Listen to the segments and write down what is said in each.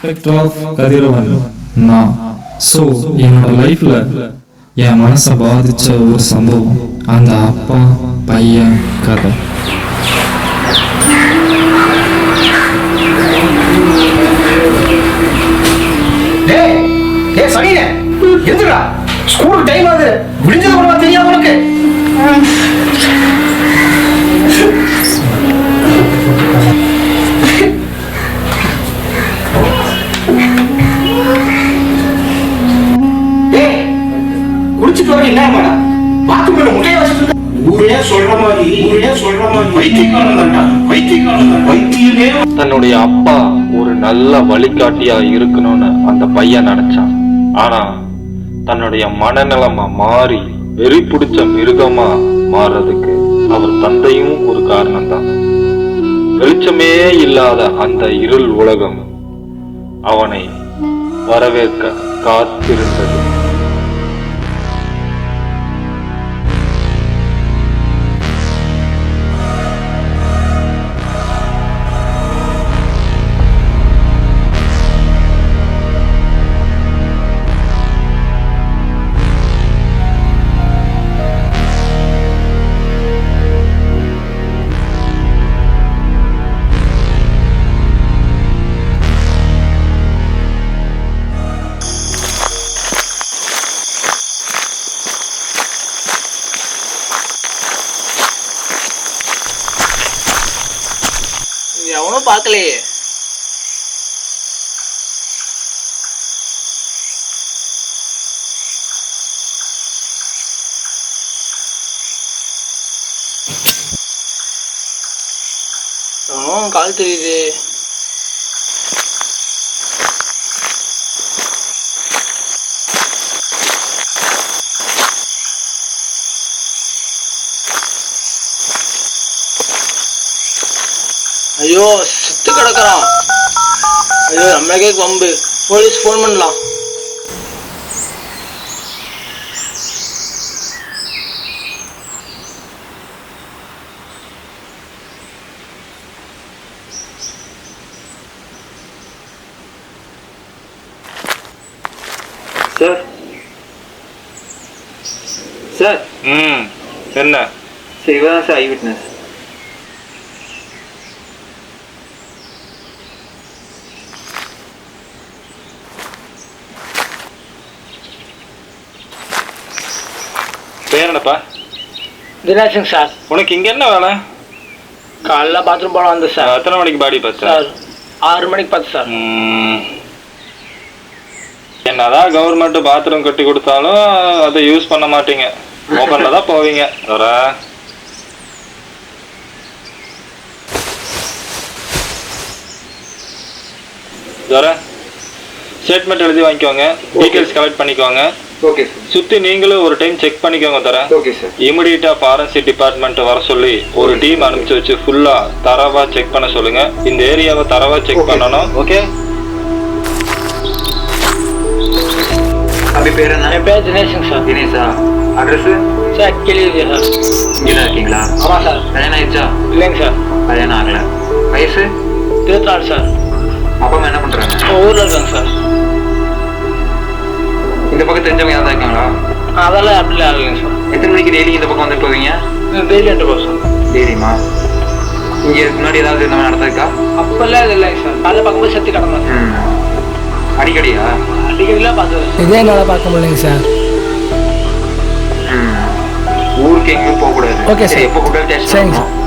Inspector of கதிரவன் நான். So என்னோட லைஃப்ல என் மனசை பாதிச்ச ஒரு சம்பவம் அந்த அப்பா பையன் கதை. ஸ்கூல் டைம் ஆகுது, விடிஞ்சது கூட தெரியாது உனக்கு? குடிச்சிட்டு வர என்ன மேடம்? பாத்துக்குள்ள முட்டையை வச்சுட்டு ஊரே சொல்ற மாதிரி பைத்தியமே. தன்னுடைய அப்பா ஒரு நல்ல வழிகாட்டியா இருக்கணும்னு அந்த பையன் நினைச்சான். ஆனா தன்னுடைய மனநிலைமை மாறி வெறி பிடிச்ச மிருகமா மாறுறதுக்கு அவர் தந்தையும் ஒரு காரணம் தான். வெளிச்சமே இல்லாத அந்த இருள் உலகம் அவனை வரவேற்க காத்திருந்தது. எவனும் பார்க்கலையே. கால் தெரியுது. ஐயோ சுத்து கிடக்குறான். ஐயோ நம்மளுக்கே வம்பு. போலீஸ் ஃபோன் பண்ணலாம். சார் சார் என்ன சார்? இவதான் சார் ஐ விட்னஸ். பேர் என்னப்பா? தினேஷன் சார். உனக்கு இங்க என்ன வேலை? காலைல பாத்ரூம் போன வந்து சார். எத்தனை மணிக்கு பாடி பார்த்து? சார் 6 மணிக்கு பார்த்து சார். என்னதான் கவர்மெண்ட் பாத்ரூம் கட்டி கொடுத்தாலும் அதை யூஸ் பண்ண மாட்டீங்க. ஓப்பன்ல தான் போவீங்க. ஸ்டேட்மெண்ட் எழுதி வாங்கிக்கோங்க. டீடைல்ஸ் கலெக்ட் பண்ணிக்கோங்க. Okay sir. சுத்தி நீங்களும் ஒரு டைம் செக் பண்ணிக்கோங்க. Okay sir. இமிடியேட்டா ஃபாரன்சிக் டிபார்ட்மெண்ட் வர சொல்லி ஒரு டீம் அனுப்பிச்சு வச்சு ஃபுல்லா தரவா செக் பண்ண சொல்லுங்க. இந்த ஏரியாவை தரவா செக் பண்ணணும். ஓகே. அப்படி பேர் என்ன? என் பேர் Dineshan sir. Dinesha. Address sir கிளியே சார். இங்கே தான் இருக்கீங்களா? ஆமாம் சார். கல்யாணம் ஆயிடுச்சா? இல்லைங்க சார். கல்யாணம் ஆகல. வயசு 24 சார். அப்பா அம்மா என்ன பண்றாங்க? ஊர்ல இருக்காங்க சார். இந்த பக்கம் தெரிஞ்சவங்க யாராவது இருக்காங்களா? அதெல்லாம் அப்படிலாம் இல்லைங்க சார். எத்தனை மணிக்கு டெய்லி இந்த பக்கம் வந்துட்டு போவீங்க? டெய்லி 2 பக்கம் சார். டெய்லியுமா? இங்கே முன்னாடி ஏதாவது இந்த மாதிரி நடந்திருக்கா? அப்பெல்லாம் இது இல்லைங்க சார். காலைல பார்க்கும்போது செத்து கிடந்தேன். அடிக்கடியா? அடிக்கடிலாம் பார்த்தது. இதே என்னால் பார்க்க முடியலைங்க சார். ஊருக்கு எங்கேயும் போகக்கூடாது. Okay sir. எப்போ கூட டெஸ்ட் சரிங்க சார்.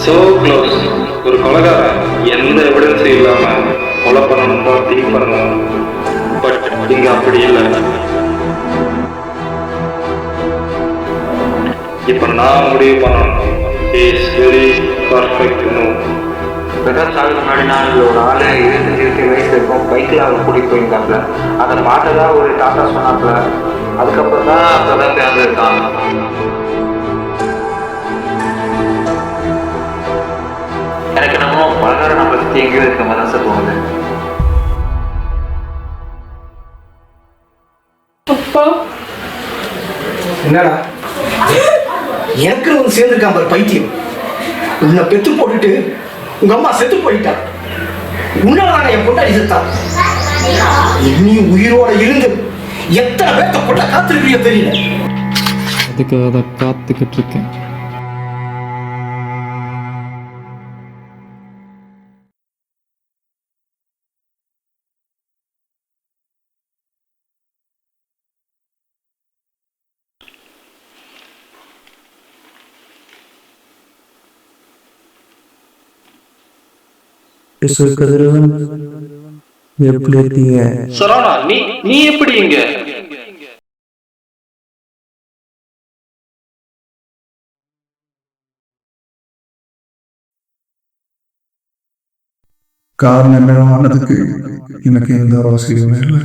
So close. ஒரு கொலைகாரன் எந்த எவிடன்ஸும் இல்லாம கொலை பண்ணணும் தான் திங்க் பண்ணணும். பட் இங்க அப்படி இல்லை. இப்ப நான் முடிவு பண்ணணும். Is very perfect. பிரகாஷ் சாகுக்கு முன்னாடி நான் ஒரு ஆள் 25 வயசு இருக்கும், பைக்கில் அவர் கூட்டிகிட்டு போயிருந்தாப்புல. அதை பார்த்ததா ஒரு டாட்டா சொன்னாப்புல. அதுக்கப்புறம் தான் பிரகாஷ் இறந்துருக்காங்க. எனக்கு என்னமோ பலகாரம் நம்மளை சுற்றி எங்கேயோ இருக்க மாதிரி தான் சார் தோணுது. என்னடா எனக்கு வந்து சேர்ந்துருக்கான் பாரு பைத்தியம். உன்னை பெத்து போட்டுட்டு உங்க அம்மா செத்து போயிட்டா. உன்னால என் பொண்டாடி செத்தா. நீ உயிரோட இருந்து எத்தனை பேர்த்த கொண்ட காத்திருக்கிறியோ தெரியல. அதுக்கு அதை காத்துக்கிட்டு இருக்கேன். கதிரவன் எப்படி இருக்கீங்க? சரவணா, நீ எப்படி இங்க? காரணம் என்னவானதுக்கு எனக்கு எந்த அவசியமே இல்லை.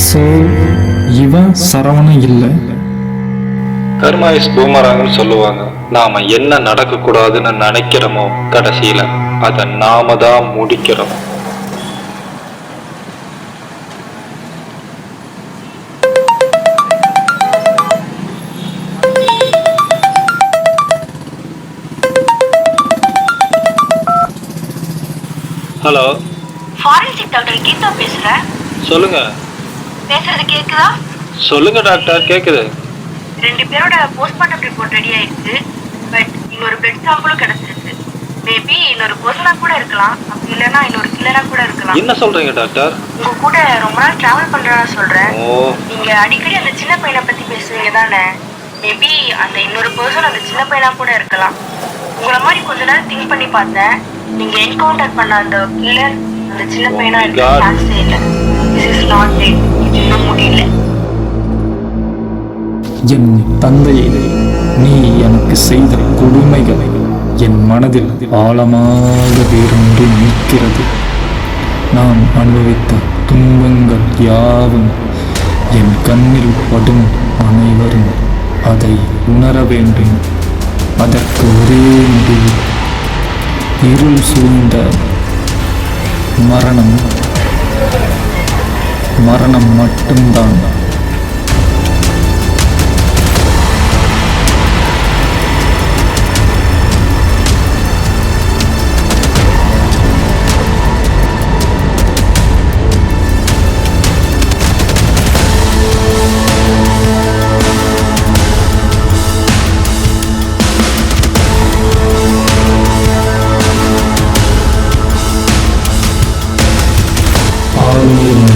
ஸோ இவன் சரவணன் இல்லை. கர்மா இஸ் பூமராங்கன்னு சொல்லுவாங்க. நாம என்ன நடக்க கூடாதுன்னு நினைக்கிறோமோ கடைசியில அதை நாம தான் முடிக்கிறோம். ஹலோ, ஃபாரன்சிக் டாக்டர் கீதா பேசுறேன். சொல்லுங்க. பேசுறது கேக்குதா? சொல்லுங்க டாக்டர், கேக்குது. 2 பேரோட போஸ்ட்மார்ட்டம் ரிப்போர்ட் ரெடி ஆயிடுச்சு. பட் இன்னொரு பிளட் சாம்பிளும் கிடைச்சிருக்கு. மேபி இன்னொரு பர்சனா கூட இருக்கலாம், அப்படி இல்லைன்னா இன்னொரு கில்லரா கூட இருக்கலாம். என்ன சொல்றீங்க டாக்டர்? உங்க கூட ரொம்ப நாள் டிராவல் பண்றதா சொல்றேன். நீங்க அடிக்கடி அந்த சின்ன பையனை பத்தி பேசுவீங்க தானே? மேபி அந்த இன்னொரு பர்சன் அந்த சின்ன பையனா கூட இருக்கலாம். உங்களை மாதிரி கொஞ்ச நேரம் திங்க் பண்ணி பார்த்தேன். நீங்க என்கவுண்டர் பண்ண அந்த கில்லர் அந்த சின்ன பையனா இருக்க சான்ஸே இல்லை. This is not it. இது இன்னும் முடியல. என் தந்தையை நீ எனக்கு செய்த கொடுமைகளை என் மனதில் ஆழமாக வேரூன்றி நிற்கிறது. நான் அனுபவித்த துன்பங்கள் யாவும் என் கண்ணில் படும் அனைவரும் அதை உணர வேண்டும். அதற்கு ஒரே முடிவு இருள் சூழ்ந்த மரணம் மட்டும்தான்.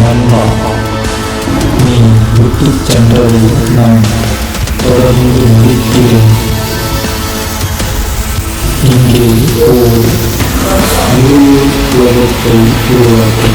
நண்பா, நீ விட்டுச் சென்றதை நான் தொடர்ந்து முடிக்கிறேன். இங்கே ஓர் உலகத்தை உருவாக்கி